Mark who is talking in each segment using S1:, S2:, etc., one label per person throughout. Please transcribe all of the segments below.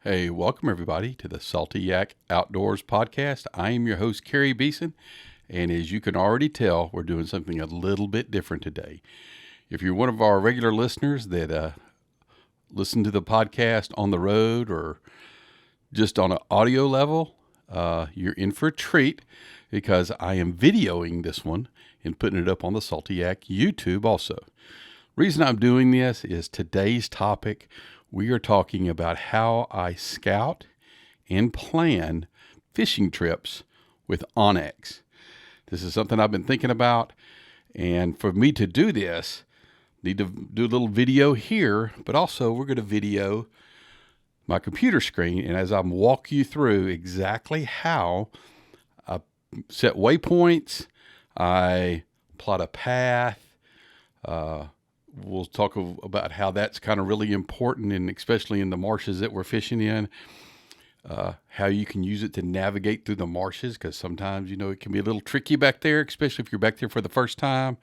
S1: Hey, welcome everybody to the Salty Yak Outdoors podcast. I am your host, Kerry Beeson, and as you can already tell, we're doing something a little bit different today. If you're one of our regular listeners that listen to the podcast on the road or just on an audio level, you're in for a treat because I am videoing this one and putting it up on the Salty Yak YouTube also. Reason I'm doing this is today's topic. We are talking about how I scout and plan fishing trips with OnX. This is something I've been thinking about, and for me to do this, need to do a little video here, but also we're going to video my computer screen, and as I'm walk you through exactly how I set waypoints, I plot a path. We'll talk about how that's kind of really important, and especially in the marshes that we're fishing in, how you can use it to navigate through the marshes, because sometimes, it can be a little tricky back there, especially if you're back there for the first time.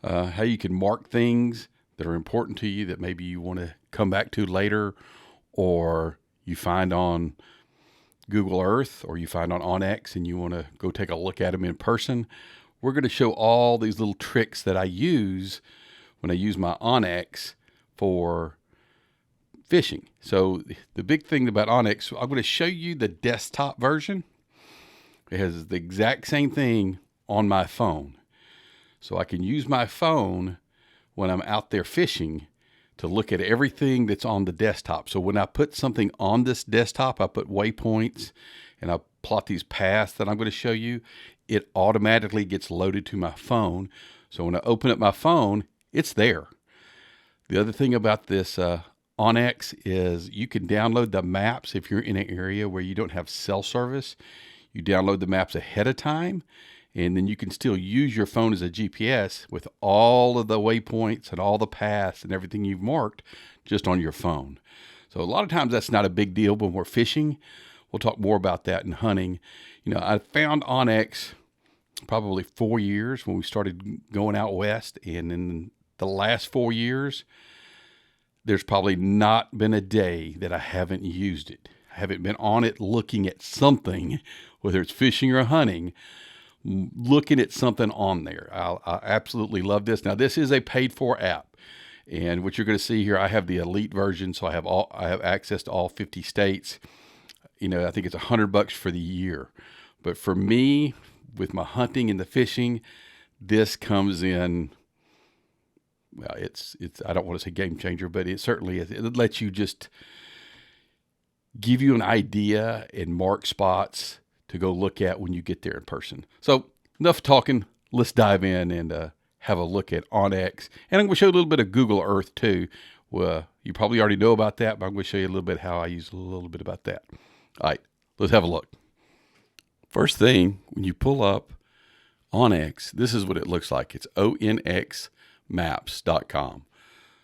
S1: How you can mark things that are important to you that maybe you want to come back to later, or you find on Google Earth, or you find on OnX and you want to go take a look at them in person. We're going to show all these little tricks that I use when I use my OnX for fishing. So the big thing about OnX, I'm going to show you the desktop version. It has the exact same thing on my phone. So I can use my phone when I'm out there fishing to look at everything that's on the desktop. So when I put something on this desktop, I put waypoints and I plot these paths that I'm going to show you, it automatically gets loaded to my phone. So when I open up my phone, it's there. The other thing about this OnX is you can download the maps if you're in an area where you don't have cell service. You download the maps ahead of time, and then you can still use your phone as a GPS with all of the waypoints and all the paths and everything you've marked just on your phone. So a lot of times that's not a big deal when we're fishing. We'll talk more about that in hunting. I found OnX probably 4 years when we started going out west, and in the last 4 years, there's probably not been a day that I haven't used it. I haven't been on it looking at something, whether it's fishing or hunting, looking at something on there. I absolutely love this. Now, this is a paid-for app, and what you're going to see here, I have the elite version, so I have access to all 50 states. I think it's $100 for the year. But for me, with my hunting and the fishing, this comes in. Well, it's I don't want to say game changer, but it certainly is. It lets you just give you an idea and mark spots to go look at when you get there in person. So enough talking. Let's dive in and have a look at OnX. And I'm going to show you a little bit of Google Earth too. You probably already know about that, but I'm going to show you a little bit how I use a little bit about that. All right, let's have a look. First thing, when you pull up OnX, this is what it looks like. It's onxmaps.com.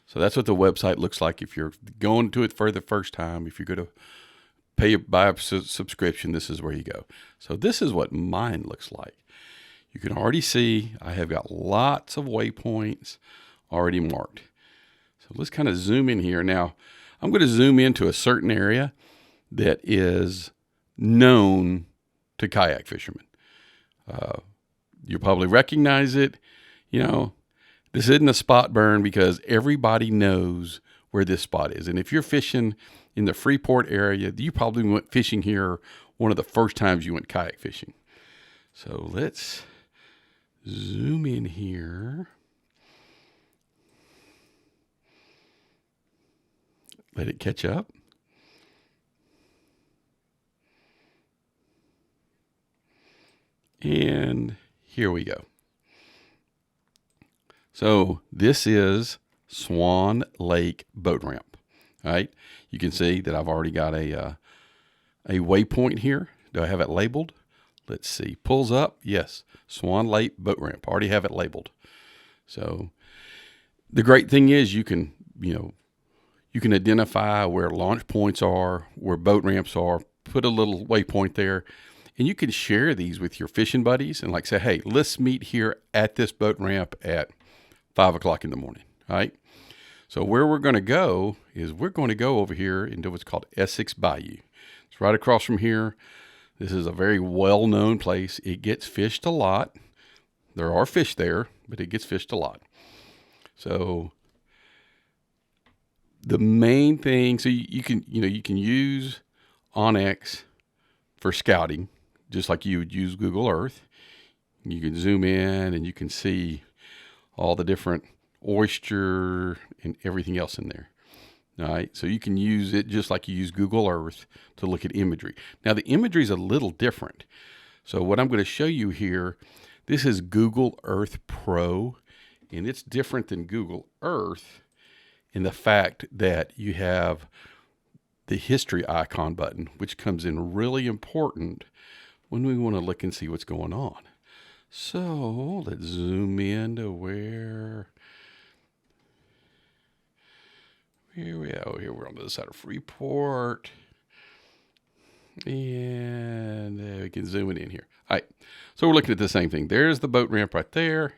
S1: So that's what the website looks like if you're going to it for the first time. If you're going to buy a subscription, this is where you go. So this is what mine looks like. You can already see I have got lots of waypoints already marked. So let's kind of zoom in here. Now, I'm going to zoom into a certain area that is known to kayak fishermen. You'll probably recognize it. This isn't a spot burn because everybody knows where this spot is. And if you're fishing in the Freeport area, you probably went fishing here one of the first times you went kayak fishing. So let's zoom in here. Let it catch up. And here we go. So this is Swan Lake Boat Ramp. All right. You can see that I've already got a waypoint here. Do I have it labeled? Let's see. Pulls up. Yes. Swan Lake Boat Ramp. Already have it labeled. So the great thing is you can identify where launch points are, where boat ramps are, put a little waypoint there, and you can share these with your fishing buddies and say, hey, let's meet here at this boat ramp at 5 o'clock in the morning. All right. So where we're going to go is we're going to go over here into what's called Essex Bayou. It's right across from here. This is a very well-known place. It gets fished a lot. There are fish there, but it gets fished a lot. So the main thing, so you can use OnX for scouting, just like you would use Google Earth. You can zoom in and you can see all the different oyster and everything else in there. All right, so you can use it just like you use Google Earth to look at imagery. Now the imagery is a little different. So what I'm going to show you here, this is Google Earth Pro, and it's different than Google Earth in the fact that you have the history icon button, which comes in really important when we want to look and see what's going on. So let's zoom in to where... Here we are. Here we're on the other side of Freeport. And we can zoom it in here. All right. So we're looking at the same thing. There's the boat ramp right there.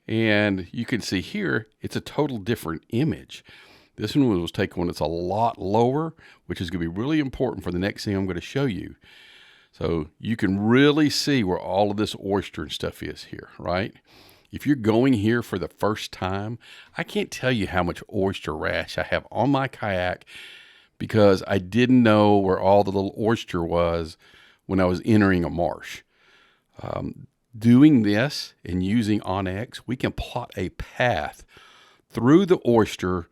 S1: And you can see here, it's a total different image. This one was taken when it's a lot lower, which is going to be really important for the next thing I'm going to show you. So you can really see where all of this oyster and stuff is here, right? If you're going here for the first time, I can't tell you how much oyster rash I have on my kayak because I didn't know where all the little oyster was when I was entering a marsh. Doing this and using OnX, we can plot a path through the oyster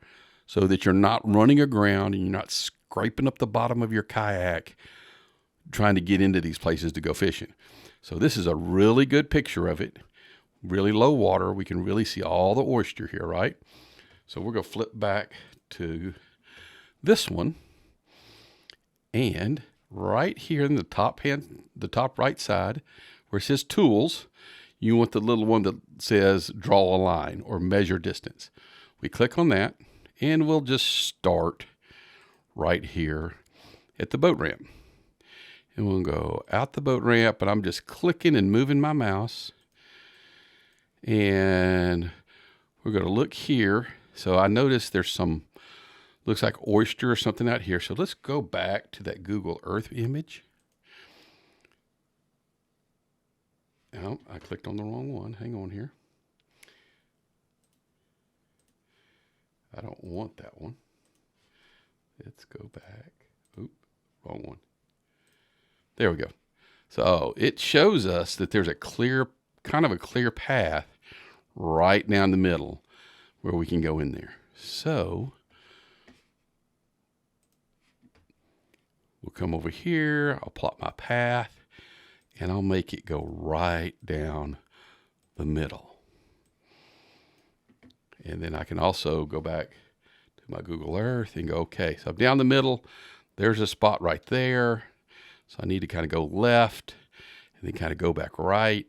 S1: so that you're not running aground and you're not scraping up the bottom of your kayak trying to get into these places to go fishing. So this is a really good picture of it. Really low water. We can really see all the oyster here, right? So we're going to flip back to this one. And right here in the top right side, where it says tools, you want the little one that says draw a line or measure distance. We click on that and we'll just start right here at the boat ramp. And we'll go out the boat ramp, and I'm just clicking and moving my mouse. And we're going to look here. So I noticed there's some, looks like oyster or something out here. So let's go back to that Google Earth image. Oh, I clicked on the wrong one. Hang on here. I don't want that one. Let's go back. Oop, wrong one. There we go. So it shows us that there's a clear, kind of a clear path right down the middle where we can go in there. So we'll come over here. I'll plot my path and I'll make it go right down the middle. And then I can also go back to my Google Earth and go, okay, so I'm down the middle. There's a spot right there. So I need to kind of go left and then kind of go back right.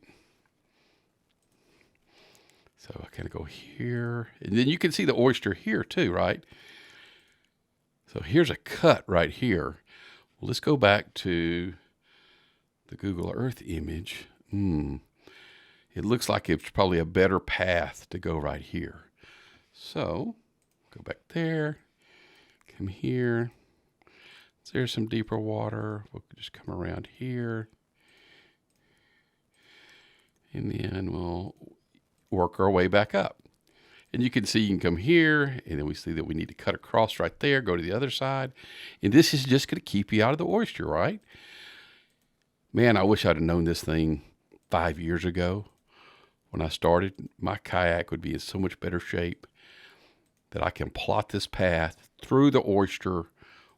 S1: So I kind of go here. And then you can see the oyster here too, right? So here's a cut right here. Well, let's go back to the Google Earth image. It looks like it's probably a better path to go right here. So go back there, come here. There's some deeper water. We'll just come around here. And then we'll work our way back up. And you can see you can come here, and then we see that we need to cut across right there, go to the other side. And this is just going to keep you out of the oyster, right? Man, I wish I'd have known this thing 5 years ago. When I started, my kayak would be in so much better shape that I can plot this path through the oyster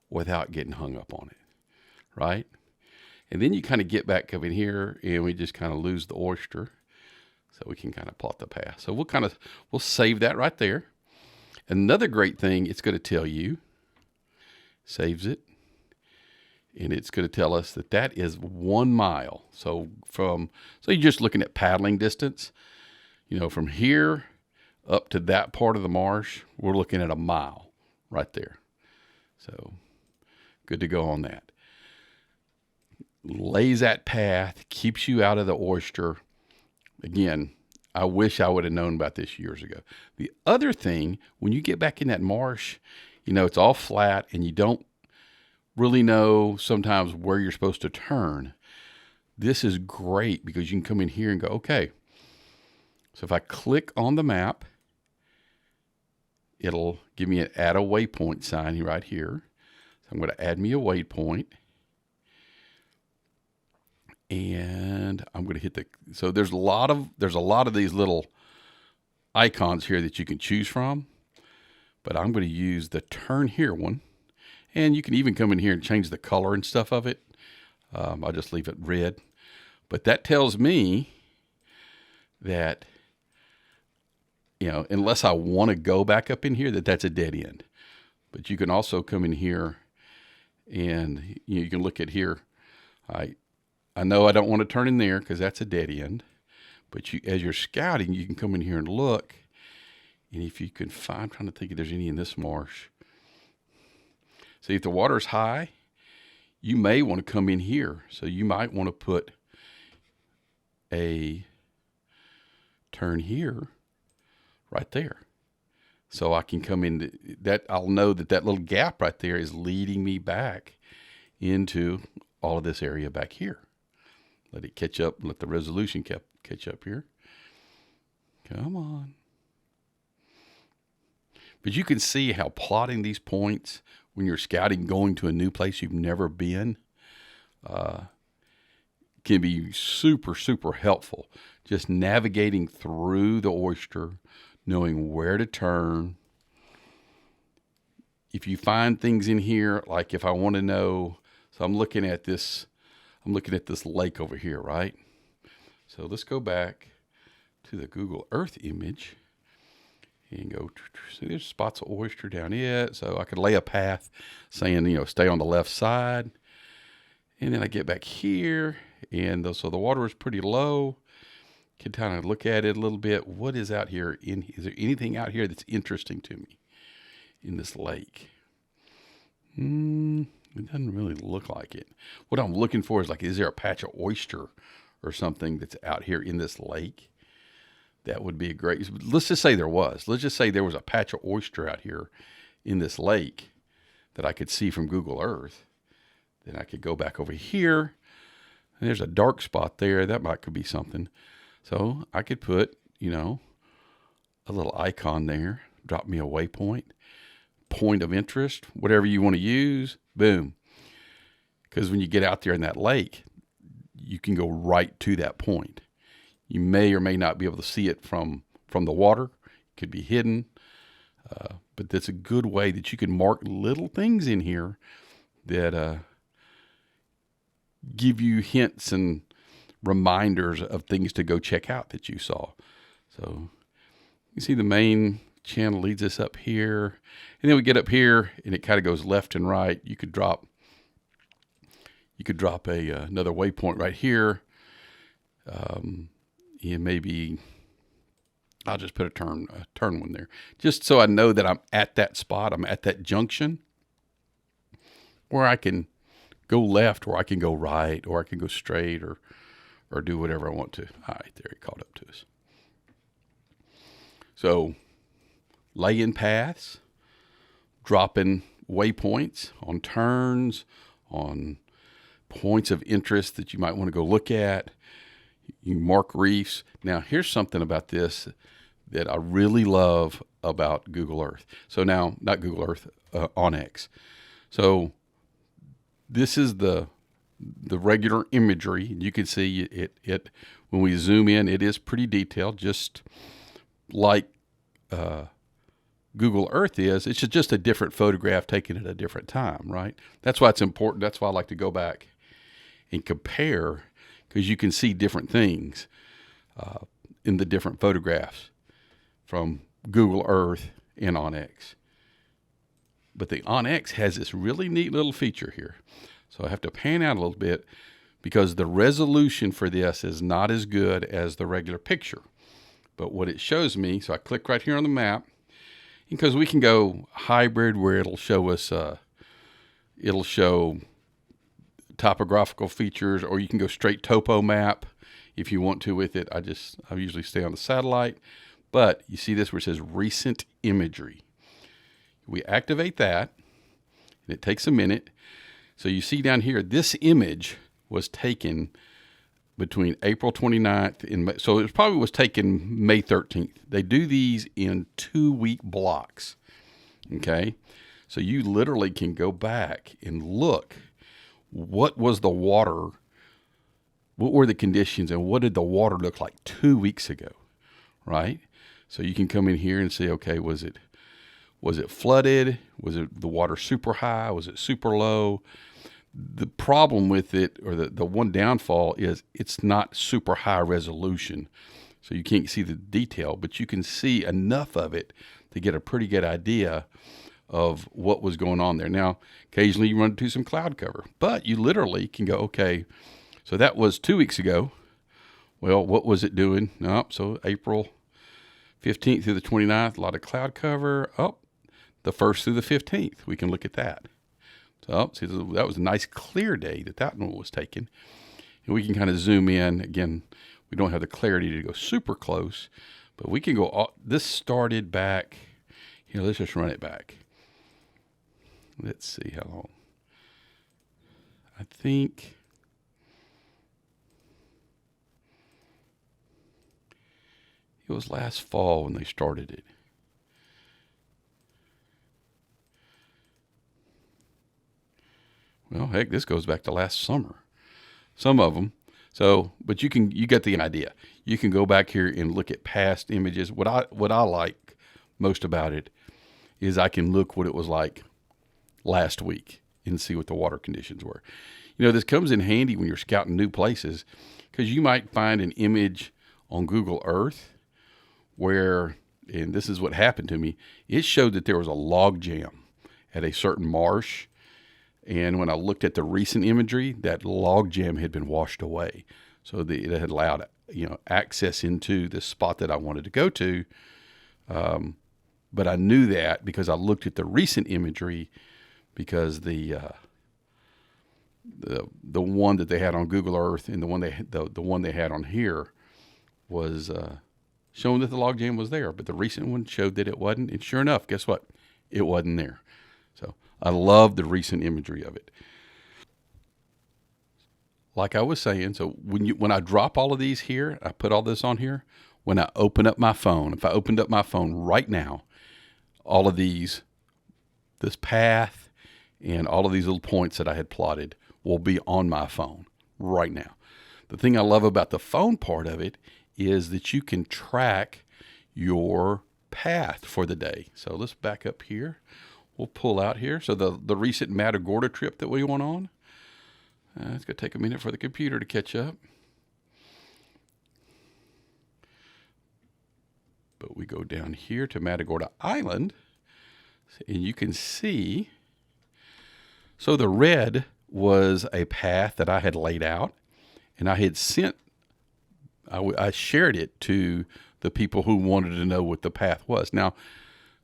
S1: without getting hung up on it, right? And then you kind of get back up in here and we just kind of lose the oyster. So we can kind of plot the path. So we'll save that right there. Another great thing it's going to tell you, saves it, and it's going to tell us that that is 1 mile. So you're just looking at paddling distance, from here up to that part of the marsh, we're looking at 1 mile right there. So good to go on that. Lays that path, keeps you out of the oyster. Again, I wish I would have known about this years ago. The other thing, when you get back in that marsh, it's all flat and you don't really know sometimes where you're supposed to turn. This is great because you can come in here and go, okay. So if I click on the map, it'll give me an add a waypoint sign right here. So I'm going to add me a waypoint. And I'm going to hit so there's a lot of these little icons here that you can choose from, but I'm going to use the turn here one. And you can even come in here and change the color and stuff of it. I'll just leave it red. But that tells me that, unless I want to go back up in here, that's a dead end. But you can also come in here and you can look at here. I know I don't want to turn in there because that's a dead end. But as you're scouting, you can come in here and look. And if you can find, I'm trying to think if there's any in this marsh. See, if the water's high, you may want to come in here. So you might want to put a turn here right there. So I can come in that. I'll know that little gap right there is leading me back into all of this area back here. Let it catch up. Let the resolution catch up here. Come on. But you can see how plotting these points when you're scouting, going to a new place you've never been, can be super, super helpful. Just navigating through the oyster, knowing where to turn. If you find things in here, like if I want to know, so I'm looking at this lake over here, right? So let's go back to the Google Earth image and go, see there's spots of oyster down it. So I could lay a path saying, stay on the left side. And then I get back here and so the water is pretty low. Can kind of look at it a little bit. What is out here? Is there anything out here that's interesting to me in this lake? It doesn't really look like it. What I'm looking for is is there a patch of oyster or something that's out here in this lake? That would be a great, let's just say there was. Let's just say there was a patch of oyster out here in this lake that I could see from Google Earth. Then I could go back over here. And there's a dark spot there. That could be something. So I could put, a little icon there. Drop me a waypoint. Point of interest. Whatever you want to use. Boom. Because when you get out there in that lake, you can go right to that point. You may or may not be able to see it from the water. It could be hidden. But that's a good way that you can mark little things in here that give you hints and reminders of things to go check out that you saw. So you see the main channel leads us up here. And then we get up here and it kind of goes left and right. You could drop another waypoint right here. And maybe I'll just put a turn one there, just so I know that I'm at that spot. I'm at that junction where I can go left, or I can go right, or I can go straight, or do whatever I want to. All right, there he caught up to us. So laying paths, dropping waypoints on turns, on points of interest that you might want to go look at. You mark reefs. Now, here's something about this that I really love about Google Earth. So now, not Google Earth, OnX. So this is the regular imagery. You can see it when we zoom in. It is pretty detailed, just like Google Earth is. It's just a different photograph taken at a different time, right? That's why it's important. That's why I like to go back and compare, because you can see different things in the different photographs from Google Earth and OnX. But the OnX has this really neat little feature here. So I have to pan out a little bit because the resolution for this is not as good as the regular picture. But what it shows me, so I click right here on the map, because we can go hybrid where it'll show us, topographical features, or you can go straight topo map. if you want to with it. I usually stay on the satellite, but you see this where it says recent imagery. We activate that, and it takes a minute. So you see down here, this image was taken between April 29th and May. So it probably was taken May 13th. They do these in 2-week blocks. Okay. So you literally can go back and look, what was the water, what were the conditions, and what did the water look like 2 weeks ago, right? So you can come in here and say, okay, was it flooded? Was it the water super high? Was it super low? The problem with it, or the one downfall, is it's not super high resolution. So you can't see the detail, but you can see enough of it to get a pretty good idea of what was going on there. Now, occasionally you run into some cloud cover, but you literally can go, okay, so that was 2 weeks ago. Well, what was it doing? Oh, so April 15th through the 29th, a lot of cloud cover. Oh, the 1st through the 15th, we can look at that. So see, that was a nice clear day that one was taken. And we can kind of zoom in. Again, we don't have the clarity to go super close, but we can go, this started back, here, let's just run it back. Let's see how long. I think it was last fall when they started it. Well, heck, this goes back to last summer. Some of them. So, but you get the idea. You can go back here and look at past images. What I like most about it is I can look what it was like last week and see what the water conditions were. This comes in handy when you're scouting new places, because you might find an image on Google Earth where, and this is what happened to me, it showed that there was a log jam at a certain marsh. And when I looked at the recent imagery, that log jam had been washed away. So it had allowed, access into the spot that I wanted to go to. But I knew that because I looked at the recent imagery, because the one that they had on Google Earth and the one they had on here was showing that the log jam was there. But the recent one showed that it wasn't. And sure enough, guess what? It wasn't there. So I love the recent imagery of it. Like I was saying, so when I drop all of these here, I put all this on here. When I open up my phone, if I opened up my phone right now, all of this path and all of these little points that I had plotted will be on my phone right now. The thing I love about the phone part of it is that you can track your path for the day. So let's back up here. We'll pull out here. So the recent Matagorda trip that we went on, it's going to take a minute for the computer to catch up. But we go down here to Matagorda Island, and you can see, so the red was a path that I had laid out, and I had I shared it to the people who wanted to know what the path was. Now,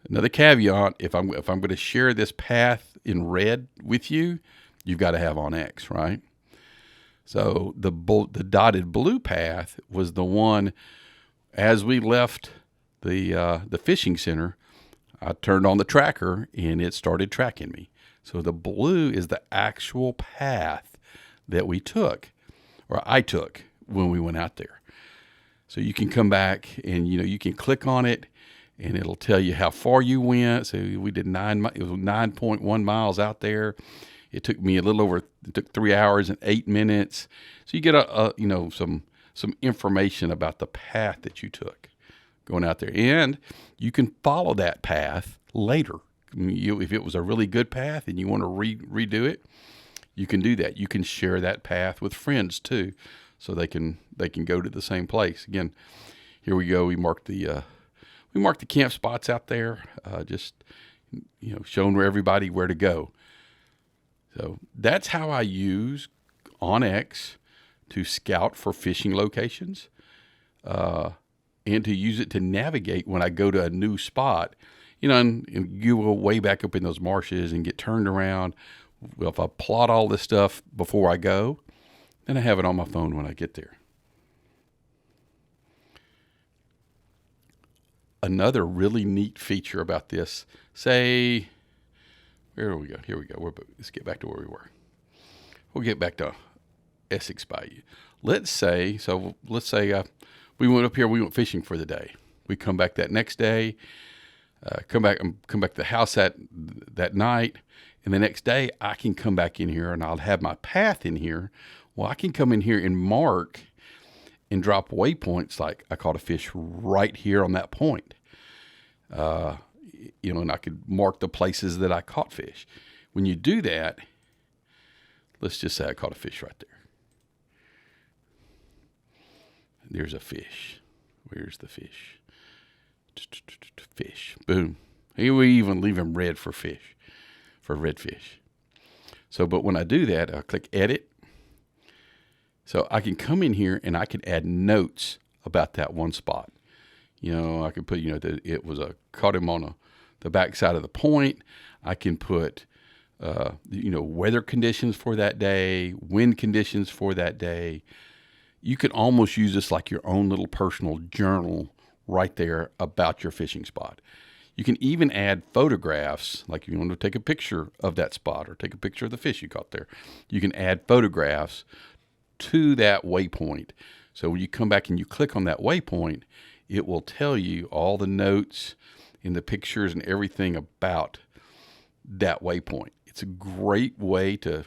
S1: another caveat, if I'm going to share this path in red with you, you've got to have OnX, right? So the dotted blue path was the one, as we left the fishing center, I turned on the tracker and it started tracking me. So the blue is the actual path that we took, or I took when we went out there. So you can come back and, you can click on it, and it'll tell you how far you went. So we did it was 9.1 miles out there. It took me it took 3 hours and 8 minutes. So you get some information about the path that you took going out there. And you can follow that path later. If it was a really good path and you want to redo it, you can do that. You can share that path with friends too, so they can go to the same place. Again, here we go. We marked the camp spots out there, just showing everybody where to go. So that's how I use OnX to scout for fishing locations, and to use it to navigate when I go to a new spot. And you go way back up in those marshes and get turned around. Well, if I plot all this stuff before I go, then I have it on my phone when I get there. another really neat feature about this, say, where we go? Here we go. Let's get back to where we were. We'll get back to Essex Bayou. Let's say we went up here. We went fishing for the day. We come back that next day. Come back to the house that night, and the next day I can come back in here and I'll have my path in here. Well, I can come in here and mark and drop waypoints like I caught a fish right here on that point. And I could mark the places that I caught fish. When you do that, let's just say I caught a fish right there. There's a fish. Where's the fish? Fish. Boom. We even leave them red for fish, for redfish. So, but when I do that, I'll click edit. So I can come in here and I can add notes about that one spot. I could put, that it was caught him on the back side of the point. I can put, weather conditions for that day, wind conditions for that day. You can almost use this like your own little personal journal right there about your fishing spot. You can even add photographs, like if you want to take a picture of that spot or take a picture of the fish you caught there. You can add photographs to that waypoint. So when you come back and you click on that waypoint, it will tell you all the notes and the pictures and everything about that waypoint. It's a great way to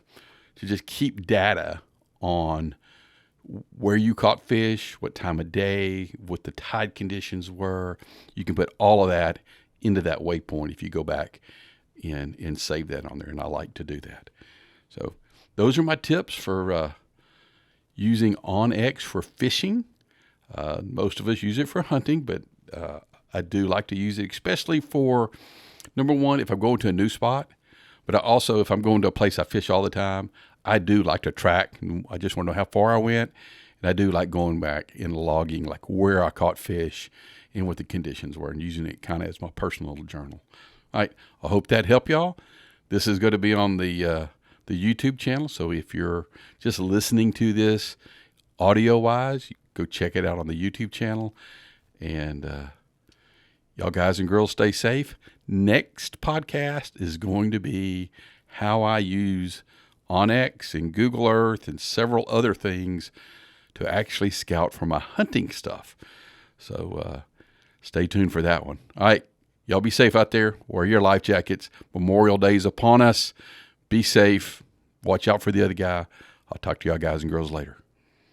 S1: just keep data on where you caught fish, what time of day, what the tide conditions were. You can put all of that into that waypoint if you go back and save that on there, and I like to do that. So those are my tips for using OnX for fishing. Most of us use it for hunting, but I do like to use it, especially for, number one, if I'm going to a new spot, but also if I'm going to a place I fish all the time. I do like to track, and I just want to know how far I went, and I do like going back and logging like where I caught fish and what the conditions were, and using it kind of as my personal little journal. All right, I hope that helped y'all. This is going to be on the YouTube channel, so if you're just listening to this audio-wise, go check it out on the YouTube channel. And y'all guys and girls stay safe. Next podcast is going to be how I use OnX and Google Earth and several other things to actually scout for my hunting stuff. So stay tuned for that one. All right, y'all be safe out there. Wear your life jackets. Memorial Day is upon us. Be safe. Watch out for the other guy. I'll talk to y'all guys and girls later.